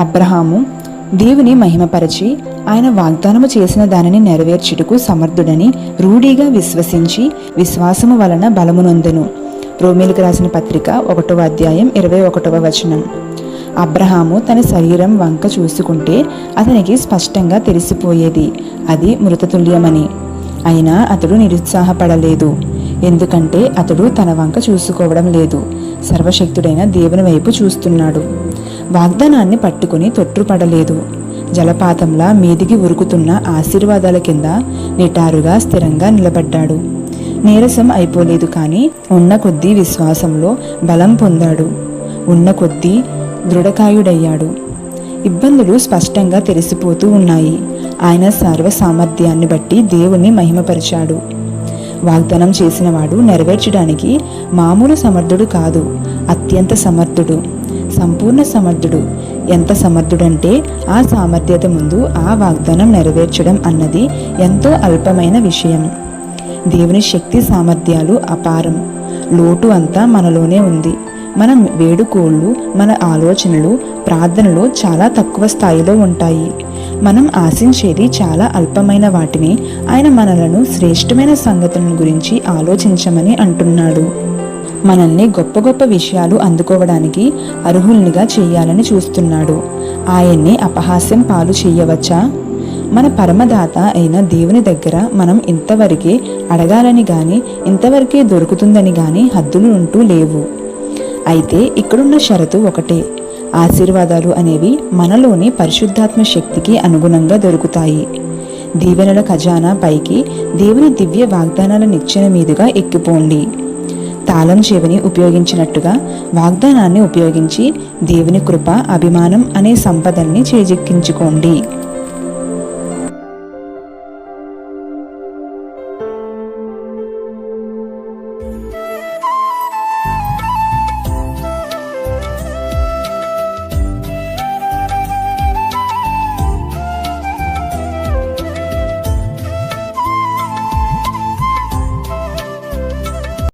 అబ్రహాము దేవుని మహిమపరచి ఆయన వాగ్దానము చేసిన దానిని నెరవేర్చుటకు సమర్థుడని రూఢిగా విశ్వసించి విశ్వాసము వలన బలమునొందెను. రోమీలకు రాసిన పత్రిక 1వ అధ్యాయం 21వ వచనం. అబ్రహాము తన శరీరం వంక చూసుకుంటే అతనికి స్పష్టంగా తెలిసిపోయేది అది మృతతుల్యమని. అయినా అతడు నిరుత్సాహపడలేదు. ఎందుకంటే అతడు తన వంక చూసుకోవడం లేదు, సర్వశక్తుడైన దేవుని వైపు చూస్తున్నాడు. వాగ్దానాన్ని పట్టుకుని తొట్టుపడలేదు. జలపాతంలా మీదికి ఉరుకుతున్న ఆశీర్వాదాల కింద నిటారుగా స్థిరంగా నిలబడ్డాడు. నీరసం అయిపోలేదు, కానీ ఉన్న కొద్దీ విశ్వాసంలో బలం పొందాడు. ఉన్న కొద్దీ దృఢకాయుడయ్యాడు. ఇబ్బందులు స్పష్టంగా తెలిసిపోతూ ఉన్నాయి. ఆయన సర్వ సామర్థ్యాన్ని బట్టి దేవుని మహిమపరిచాడు. వాగ్దానం చేసినవాడు నెరవేర్చడానికి మామూలు సమర్థుడు కాదు, అత్యంత సమర్థుడు, సంపూర్ణ సమర్థుడు. ఎంత సమర్థుడంటే ఆ సామర్థ్యత ముందు ఆ వాగ్దానం నెరవేర్చడం అన్నది ఎంతో అల్పమైన విషయం. దేవుని శక్తి సామర్థ్యాలు అపారం. లోటు అంతా మనలోనే ఉంది. మన వేడుకోళ్ళు, మన ఆలోచనలు, ప్రార్థనలు చాలా తక్కువ స్థాయిలో ఉంటాయి. మనం ఆశించేది చాలా అల్పమైన వాటిని ఆయన మనలను శ్రేష్టమైన సంగతులను గురించి ఆలోచించమని అంటున్నాడు. మనల్ని గొప్ప గొప్ప విషయాలు అందుకోవడానికి అర్హుల్నిగా చేయాలని చూస్తున్నాడు. ఆయన్ని అపహాస్యం పాలు చేయవచ్చా? మన పరమదాత అయిన దేవుని దగ్గర మనం ఇంతవరకే అడగాలని గాని, ఇంతవరకే దొరుకుతుందని గాని హద్దులు ఉంటూ లేవు. అయితే ఇక్కడున్న షరతు ఒకటే, ఆశీర్వాదాలు అనేవి మనలోని పరిశుద్ధాత్మ శక్తికి అనుగుణంగా దొరుకుతాయి. దీవెనల ఖజానా పైకి దేవుని దివ్య వాగ్దానాల నిచ్చెన మీదుగా ఎక్కిపోండి. తాళం చెవిని ఉపయోగించినట్టుగా వాగ్దానాన్ని ఉపయోగించి దేవుని కృప, అభిమానం అనే సంపదల్ని చేజిక్కించుకోండి.